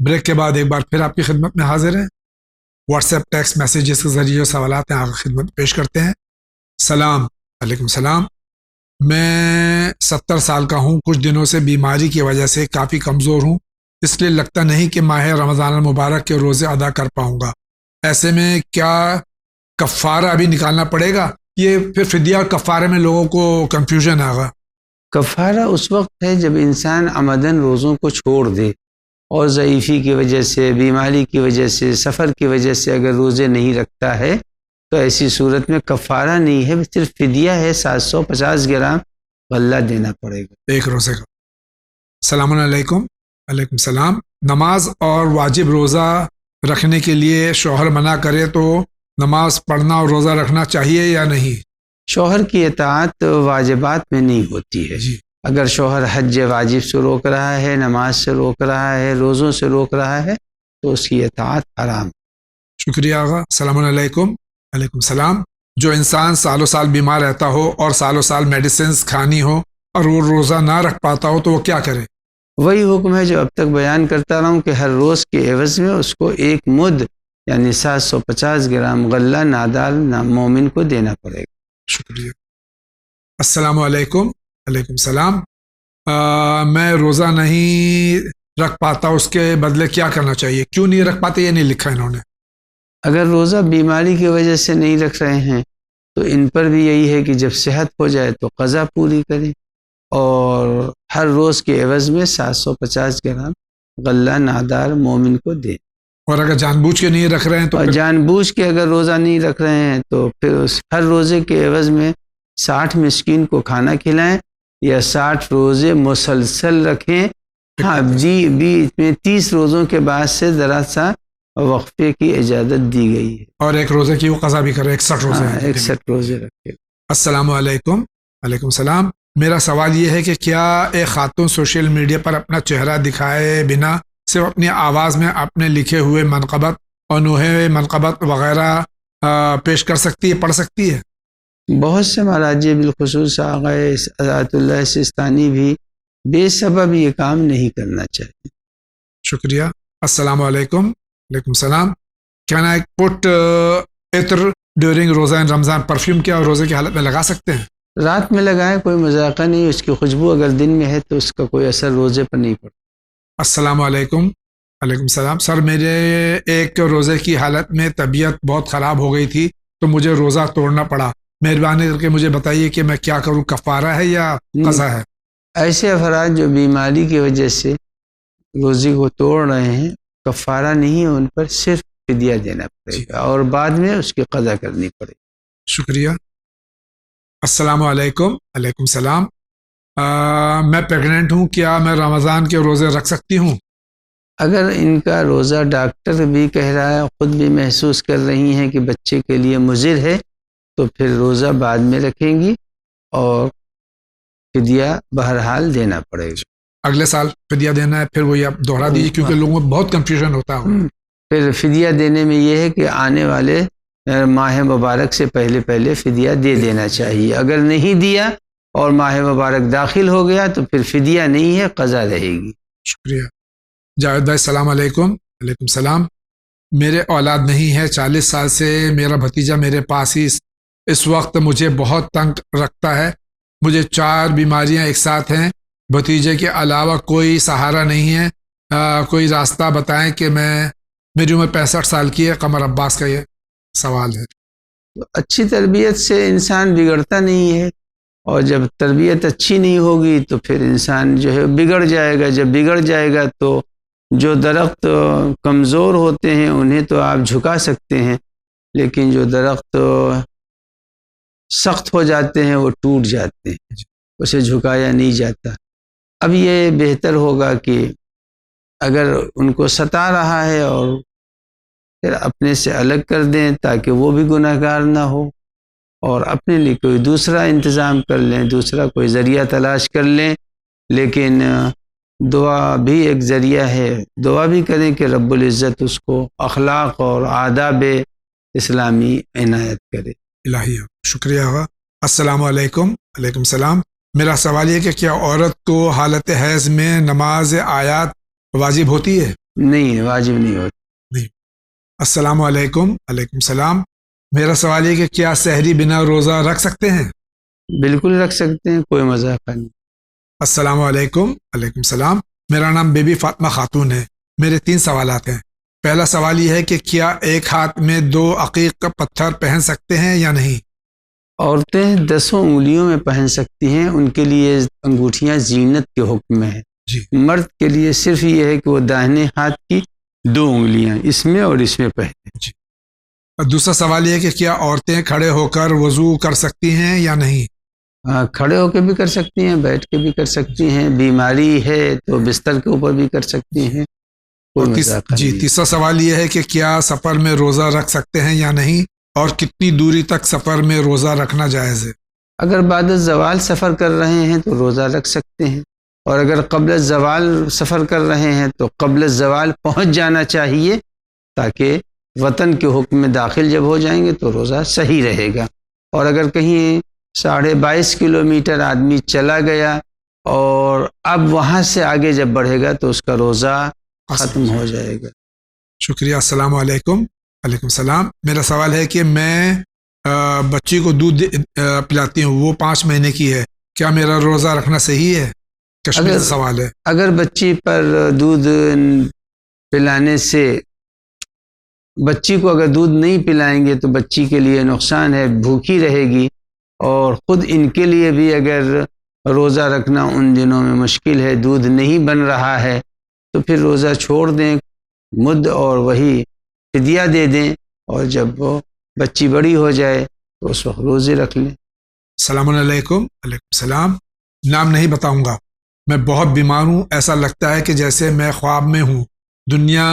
Break کے بعد ایک بار پھر آپ کی خدمت میں حاضر ہیں. واٹس ایپ ٹیکسٹ میسیجز کے ذریعے جو سوالات ہیں آپ کی خدمت پیش کرتے ہیں. سلام. علیکم السلام. میں 70 سال کا ہوں. کچھ دنوں سے بیماری کی وجہ سے کافی کمزور ہوں، اس لیے لگتا نہیں کہ ماہ رمضان المبارک کے روزے ادا کر پاؤں گا. ایسے میں کیا کفارہ ابھی نکالنا پڑے گا؟ یہ پھر فدیہ اور کفارے میں لوگوں کو کنفیوژن آگا. کفارہ اس وقت ہے جب انسان عمدن روزوں کو چھوڑ دے اور ضعیفی کی وجہ سے، بیماری کی وجہ سے، سفر کی وجہ سے اگر روزے نہیں رکھتا ہے تو ایسی صورت میں کفارہ نہیں ہے، صرف فدیہ ہے. 750 گرام غلہ دینا پڑے گا ایک روزے کا. السلام علیکم. علیکم السلام. نماز اور واجب روزہ رکھنے کے لیے شوہر منع کرے تو نماز پڑھنا اور روزہ رکھنا چاہیے یا نہیں؟ شوہر کی اطاعت واجبات میں نہیں ہوتی ہے. اگر شوہر حج واجب سے روک رہا ہے، نماز سے روک رہا ہے، روزوں سے روک رہا ہے تو اس کی اطاعت حرام. شکریہ آغا. السلام علیکم. علیکم السلام. جو انسان سالوں سال بیمار رہتا ہو اور سالوں سال میڈیسنز کھانی ہو اور وہ روزہ نہ رکھ پاتا ہو تو وہ کیا کرے؟ وہی حکم ہے جو اب تک بیان کرتا رہا ہوں کہ ہر روز کے عوض میں اس کو ایک مد یعنی 750 گرام غلہ نادار مومن کو دینا پڑے گا. شکریہ. السلام علیکم. علیکم السلام. میں روزہ نہیں رکھ پاتا، اس کے بدلے کیا کرنا چاہیے؟ کیوں نہیں رکھ پاتے یہ نہیں لکھا انہوں نے. اگر روزہ بیماری کی وجہ سے نہیں رکھ رہے ہیں تو ان پر بھی یہی ہے کہ جب صحت ہو جائے تو قضا پوری کریں اور ہر روز کے عوض میں 750 گرام غلہ نادار مومن کو دیں. اور اگر جان بوجھ کے نہیں رکھ رہے ہیں تو جان بوجھ کے اگر روزہ نہیں رکھ رہے ہیں تو پھر اس ہر روزے کے عوض میں 60 مسکین کو کھانا کھلائیں یا 60 روزے مسلسل رکھیں. ہاں جی، بیچ میں 30 روزوں کے بعد سے ذرا سا وقفے کی اجازت دی گئی ہے. اور ایک روزے کی وہ قضا بھی کرے. 61 روزے. 61 روزے رکھے. السلام علیکم. علیکم السلام. میرا سوال یہ ہے کہ کیا ایک خاتون سوشل میڈیا پر اپنا چہرہ دکھائے بنا صرف اپنی آواز میں اپنے لکھے ہوئے منقبت اور نوحے منقبت وغیرہ پیش کر سکتی ہے، پڑھ سکتی ہے؟ بہت سے مراجع بالخصوص آقا آیت اللہ سستانی بھی بے سبب یہ کام نہیں کرنا چاہیے. شکریہ. السلام علیکم. علیکم السلام. کین آئی پٹ عطر ڈیورنگ روزہ ان رمضان؟ پرفیوم کیا روزے کی حالت میں لگا سکتے ہیں؟ رات میں لگائیں، کوئی مذاقہ نہیں. اس کی خوشبو اگر دن میں ہے تو اس کا کوئی اثر روزے پر نہیں پڑتا. السلام علیکم. علیکم السلام. سر میرے ایک روزے کی حالت میں طبیعت بہت خراب ہو گئی تھی تو مجھے روزہ توڑنا پڑا. مہربانی کر کے مجھے بتائیے کہ میں کیا کروں، کفارہ ہے یا قضا ہے؟ ایسے افراد جو بیماری کی وجہ سے روزے کو توڑ رہے ہیں کفارہ نہیں ہے، ان پر صرف فدیہ دینا پڑے گا اور بعد میں اس کی قضا کرنی پڑے گی. شکریہ. السلام علیکم. علیکم السلام. میں پریگننٹ ہوں، کیا میں رمضان کے روزے رکھ سکتی ہوں؟ اگر ان کا روزہ ڈاکٹر بھی کہہ رہا ہے، خود بھی محسوس کر رہی ہیں کہ بچے کے لیے مضر ہے تو پھر روزہ بعد میں رکھیں گی اور فدیہ بہرحال دینا پڑے گا. اگلے سال فدیہ دینا ہے، پھر وہی آپ دوہرا دیجیے کیونکہ لوگوں میں بہت کنفیوژن ہوتا ہے. پھر فدیہ دینے میں یہ ہے کہ آنے والے ماہ مبارک سے پہلے فدیہ دے دینا چاہیے. اگر نہیں دیا اور ماہ مبارک داخل ہو گیا تو پھر فدیہ نہیں ہے، قضا رہے گی. شکریہ. جاوید بھائی السلام علیکم. علیکم السلام. میرے اولاد نہیں ہے، 40 سال سے میرا بھتیجا میرے پاس ہی اس وقت مجھے بہت تنگ رکھتا ہے. مجھے 4 بیماریاں ایک ساتھ ہیں. بھتیجے کے علاوہ کوئی سہارا نہیں ہے. کوئی راستہ بتائیں کہ میری عمر 65 سال کی ہے. قمر عباس کا یہ سوال ہے. اچھی تربیت سے انسان بگڑتا نہیں ہے اور جب تربیت اچھی نہیں ہوگی تو پھر انسان جو ہے بگڑ جائے گا. جب بگڑ جائے گا تو جو درخت کمزور ہوتے ہیں انہیں تو آپ جھکا سکتے ہیں، لیکن جو درخت سخت ہو جاتے ہیں وہ ٹوٹ جاتے ہیں، اسے جھکایا نہیں جاتا. اب یہ بہتر ہوگا کہ اگر ان کو ستا رہا ہے اور پھر اپنے سے الگ کر دیں تاکہ وہ بھی گناہ گار نہ ہو اور اپنے لیے کوئی دوسرا انتظام کر لیں، دوسرا کوئی ذریعہ تلاش کر لیں. لیکن دعا بھی ایک ذریعہ ہے. دعا بھی کریں کہ رب العزت اس کو اخلاق اور آداب اسلامی عنایت کرے. الہیہ. شکریہ. السلام علیکم. علیکم السلام. میرا سوال یہ کہ کیا عورت کو حالت حیض میں نماز آیات واجب ہوتی ہے؟ نہیں واجب نہیں ہوتی. نہیں. السلام علیکم. علیکم السلام. میرا سوال یہ کہ کیا سحری بنا روزہ رکھ سکتے ہیں؟ بالکل رکھ سکتے ہیں, کوئی مذاق نہیں. السلام علیکم. علیکم السلام. میرا نام بی بی فاطمہ خاتون ہے. میرے 3 سوالات ہیں. پہلا سوال یہ ہے کہ کیا ایک ہاتھ میں 2 عقیق کا پتھر پہن سکتے ہیں یا نہیں؟ عورتیں 10 انگلیوں میں پہن سکتی ہیں, ان کے لیے انگوٹھیاں زینت کے حکم میں ہیں. جی. مرد کے لیے صرف یہ ہے کہ وہ داہنے ہاتھ کی 2 انگلیاں اس میں اور اس میں پہنے. جی. اور دوسرا سوال یہ ہے کہ کیا عورتیں کھڑے ہو کر وضو کر سکتی ہیں یا نہیں؟ کھڑے ہو کے بھی کر سکتی ہیں, بیٹھ کے بھی کر سکتی ہیں, بیماری ہے تو بستر کے اوپر بھی کر سکتی ہیں. جی. تیسرا سوال یہ ہے کہ کیا سفر میں روزہ رکھ سکتے ہیں یا نہیں, اور کتنی دوری تک سفر میں روزہ رکھنا جائز ہے؟ اگر بعد الزوال سفر کر رہے ہیں تو روزہ رکھ سکتے ہیں, اور اگر قبل الزوال سفر کر رہے ہیں تو قبل الزوال پہنچ جانا چاہیے, تاکہ وطن کے حکم میں داخل جب ہو جائیں گے تو روزہ صحیح رہے گا. اور اگر کہیں 22.5 کلومیٹر آدمی چلا گیا اور اب وہاں سے آگے جب بڑھے گا تو اس کا روزہ ختم ہو جائے گا. شکریہ. السلام علیکم. علیکم السلام. میرا سوال ہے کہ میں بچی کو دودھ پلاتی ہوں, وہ 5 مہینے کی ہے, کیا میرا روزہ رکھنا صحیح ہے؟ کشمیر سے سوال ہے. اگر بچی پر دودھ پلانے سے, بچی کو اگر دودھ نہیں پلائیں گے تو بچی کے لیے نقصان ہے, بھوکی رہے گی, اور خود ان کے لیے بھی اگر روزہ رکھنا ان دنوں میں مشکل ہے, دودھ نہیں بن رہا ہے, تو پھر روزہ چھوڑ دیں, مد اور وہی فدیہ دے دیں, اور جب وہ بچی بڑی ہو جائے تو اس وقت روزے رکھ لیں. السلام علیکم. علیکم السلام. نام نہیں بتاؤں گا. میں بہت بیمار ہوں, ایسا لگتا ہے کہ جیسے میں خواب میں ہوں, دنیا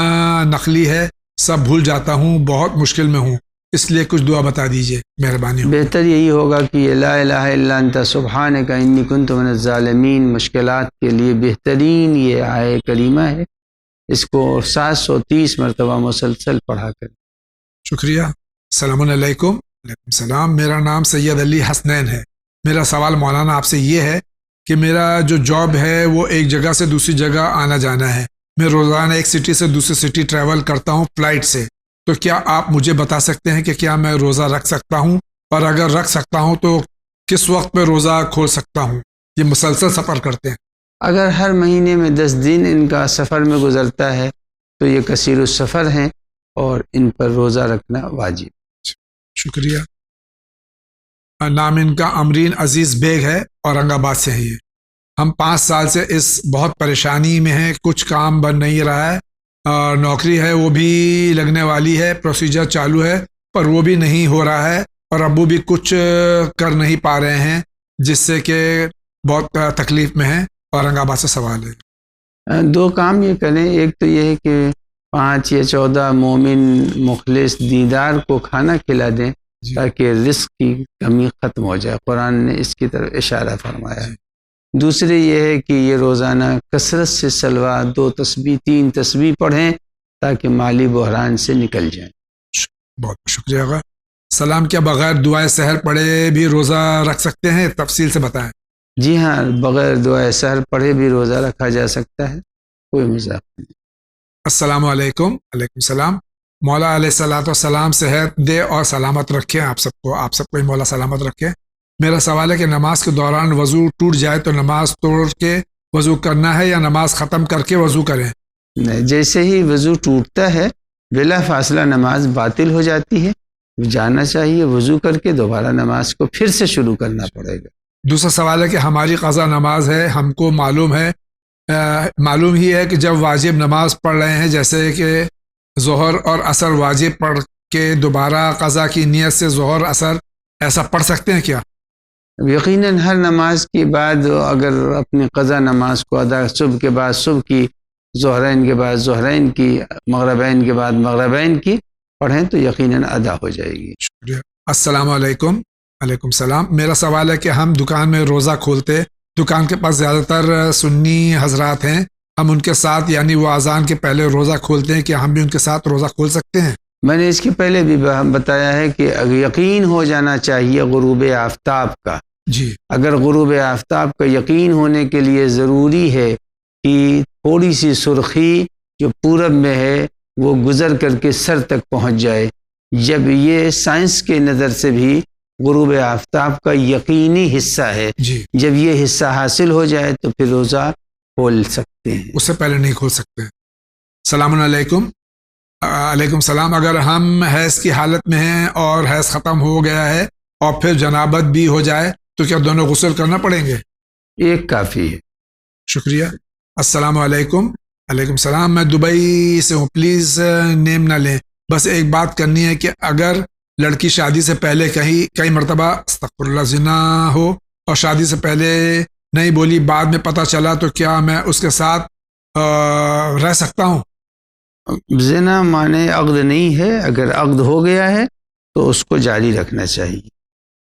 نقلی ہے, سب بھول جاتا ہوں, بہت مشکل میں ہوں, اس لیے کچھ دعا بتا دیجیے, مہربانی ہو. بہتر یہی ہوگا کہ یہ لا الہ الا انت سبحانک انی کنت من الظالمین مشکلات کے لیے بہترین یہ آیہ کریمہ ہے, اس کو 730 مرتبہ مسلسل پڑھا کریں. شکریہ. السلام علیکم. علیکم السلام. میرا نام سید علی حسنین ہے. میرا سوال مولانا آپ سے یہ ہے کہ میرا جو جاب ہے وہ ایک جگہ سے دوسری جگہ آنا جانا ہے. میں روزانہ ایک سٹی سے دوسری سٹی ٹریول کرتا ہوں فلائٹ سے, تو کیا آپ مجھے بتا سکتے ہیں کہ کیا میں روزہ رکھ سکتا ہوں, اور اگر رکھ سکتا ہوں تو کس وقت میں روزہ کھول سکتا ہوں؟ یہ مسلسل سفر کرتے ہیں. اگر ہر مہینے میں 10 دن ان کا سفر میں گزرتا ہے تو یہ کثیر السفر ہیں, اور ان پر روزہ رکھنا واجب. شکریہ. نام ان کا امرین عزیز بیگ ہے, اورنگ آباد سے ہے. یہ ہم 5 سال سے اس بہت پریشانی میں ہیں, کچھ کام بن نہیں رہا ہے, اور نوکری ہے وہ بھی لگنے والی ہے, پروسیجر چالو ہے پر وہ بھی نہیں ہو رہا ہے, اور ابو بھی کچھ کر نہیں پا رہے ہیں, جس سے کہ بہت تکلیف میں ہیں. اورنگ آباد سے سوال ہے. 2 کام یہ کریں. ایک تو یہ ہے کہ 5 یا 14 مومن مخلص دیندار کو کھانا کھلا دیں, تاکہ رزق کی کمی ختم ہو جائے. قرآن نے اس کی طرف اشارہ فرمایا ہے. دوسرے یہ ہے کہ یہ روزانہ کثرت سے سلوات 2 تسبیح 3 تسبیح پڑھیں, تاکہ مالی بحران سے نکل جائیں. بہت شکریہ. سلام کیا بغیر دعائے سحر پڑھے بھی روزہ رکھ سکتے ہیں؟ تفصیل سے بتائیں. جی ہاں, بغیر دعائے سحر پڑھے بھی روزہ رکھا جا سکتا ہے, کوئی مذاق نہیں. السلام علیکم. علیکم السلام. مولا علیہ الصلوۃ والسلام صحت دے اور سلامت رکھے آپ سب کو ہی مولا سلامت رکھے. میرا سوال ہے کہ نماز کے دوران وضو ٹوٹ جائے تو نماز توڑ کے وضو کرنا ہے یا نماز ختم کر کے وضو کریں؟ جیسے ہی وضو ٹوٹتا ہے بلا فاصلہ نماز باطل ہو جاتی ہے, جانا چاہیے, وضو کر کے دوبارہ نماز کو پھر سے شروع کرنا پڑے گا. دوسرا سوال ہے کہ ہماری قضا نماز ہے, ہم کو معلوم ہی ہے کہ جب واجب نماز پڑھ رہے ہیں, جیسے کہ ظہر اور عصر واجب پڑھ کے دوبارہ قضا کی نیت سے ظہر عصر ایسا پڑھ سکتے ہیں کیا؟ یقیناً ہر نماز کے بعد اگر اپنی قضا نماز کو ادا, صبح کے بعد صبح کی, ظہرین کے بعد ظہرین کی, مغربین کے بعد مغربین کی پڑھیں تو یقیناً ادا ہو جائے گی. شکریہ. السلام علیکم. علیکم السلام. میرا سوال ہے کہ ہم دکان میں روزہ کھولتے, دکان کے پاس زیادہ تر سنی حضرات ہیں, ہم ان کے ساتھ یعنی وہ اذان کے پہلے روزہ کھولتے ہیں, کیا ہم بھی ان کے ساتھ روزہ کھول سکتے ہیں؟ میں نے اس کے پہلے بھی بتایا ہے کہ یقین ہو جانا چاہیے غروب آفتاب کا. جی. اگر غروب آفتاب کا یقین ہونے کے لیے ضروری ہے کہ تھوڑی سی سرخی جو پورب میں ہے وہ گزر کر کے سر تک پہنچ جائے. جب یہ سائنس کے نظر سے بھی غروب آفتاب کا یقینی حصہ ہے. جی. جب یہ حصہ حاصل ہو جائے تو پھر روزہ کھول سکتے ہیں. اس سے پہلے نہیں کھول سکتے. السلام علیکم. علیکم السلام. اگر ہم حیض کی حالت میں ہیں اور حیض ختم ہو گیا ہے اور پھر جنابت بھی ہو جائے تو کیا دونوں غسل کرنا پڑیں گے؟ ایک کافی ہے. شکریہ. السلام علیکم. علیکم السلام. میں دبئی سے ہوں، پلیز نیم نہ لیں. بس ایک بات کرنی ہے کہ اگر لڑکی شادی سے پہلے کئی مرتبہ استغفر اللہ زنا ہو اور شادی سے پہلے نہیں بولی، بعد میں پتہ چلا، تو کیا میں اس کے ساتھ رہ سکتا ہوں؟ زنا مانے عقد نہیں ہے. اگر عقد ہو گیا ہے تو اس کو جاری رکھنا چاہیے.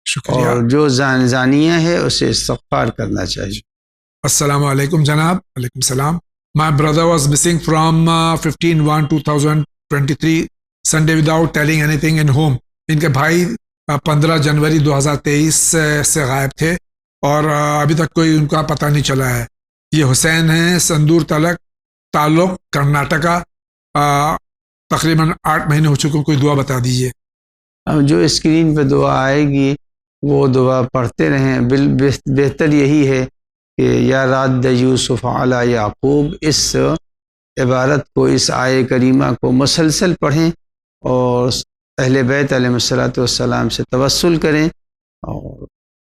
شکریہ. اور جو زانیہ ہے اسے استغفار کرنا چاہیے. السلام علیکم جناب. علیکم السلام. My brother was missing from 15/1/2023 Sunday without telling anything in home. ان کے بھائی 15 جنوری 2023 سے غائب تھے اور ابھی تک کوئی ان کا پتہ نہیں چلا ہے. یہ حسین ہیں، سندور تعلق کرناٹکا. تقریباً 8 مہینے ہو چکے. کوئی دعا بتا دیجیے. جو اسکرین پہ دعا آئے گی وہ دعا پڑھتے رہیں. بہتر یہی ہے کہ یا راد یوسف علی یعقوب، اس عبارت کو، اس آیے کریمہ کو مسلسل پڑھیں اور اہل بیت علیہ الصلوۃ والسلام سے توسل کریں. اور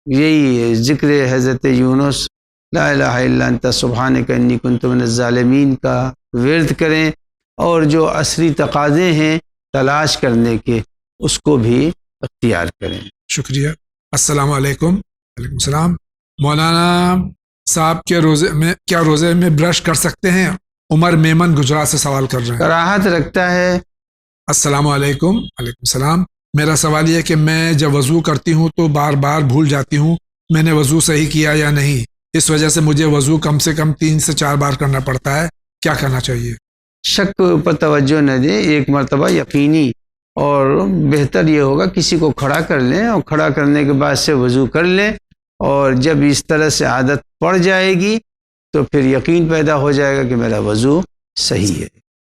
یہی ذکر حضرت یونس لا الہ الا انت سبحانک انی کنت من الظالمین کا ورد کریں. اور جو عصری تقاضے ہیں تلاش کرنے کے، اس کو بھی اختیار کریں. شکریہ. السلام علیکم. وعلیکم السلام. مولانا صاحب کے روزے میں برش کر سکتے ہیں؟ عمر میمن گجرات سے سوال کر رہے ہیں. کراہت رکھتا ہے. السلام علیکم. وعلیکم السلام. میرا سوال یہ کہ میں جب وضو کرتی ہوں تو بار بار بھول جاتی ہوں میں نے وضو صحیح کیا یا نہیں. اس وجہ سے مجھے وضو کم سے کم 3 سے 4 بار کرنا پڑتا ہے. کیا کرنا چاہیے؟ شک پر توجہ نہ دیں. ایک مرتبہ یقینی، اور بہتر یہ ہوگا کسی کو کھڑا کر لیں اور کھڑا کرنے کے بعد سے وضو کر لیں. اور جب اس طرح سے عادت پڑ جائے گی تو پھر یقین پیدا ہو جائے گا کہ میرا وضو صحیح ہے.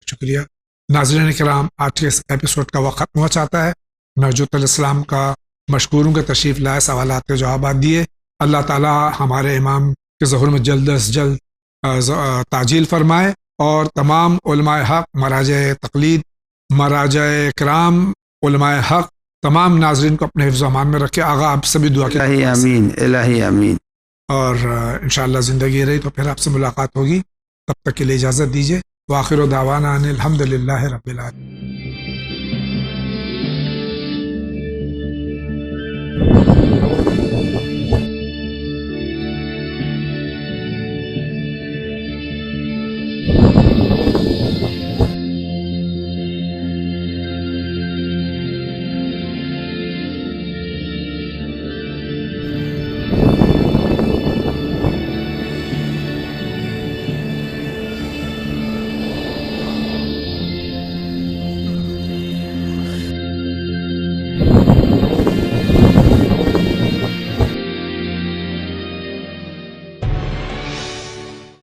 شکریہ. ناظرین کرام، آج کے اس ایپیسوڈ کا وقت ختم ہو چاہتا ہے. میں حضرت علیہ السلام کا مشکور ہوں کہ تشریف لائے، سوالات کے جوابات دیے. اللہ تعالیٰ ہمارے امام کے ظہور میں جلد از جلد تعجیل فرمائے اور تمام علماء حق، مراجع تقلید، مراجع کرام، علماء حق، تمام ناظرین کو اپنے حفظ و امان میں رکھے. آغا آپ سے بھی دعا کی. الہی آمین، الہی آمین. اور انشاءاللہ زندگی رہی تو پھر آپ سے ملاقات ہوگی. تب تک کے لیے اجازت دیجیے. وآخر دعوانا ان الحمد للہ رب العالمین.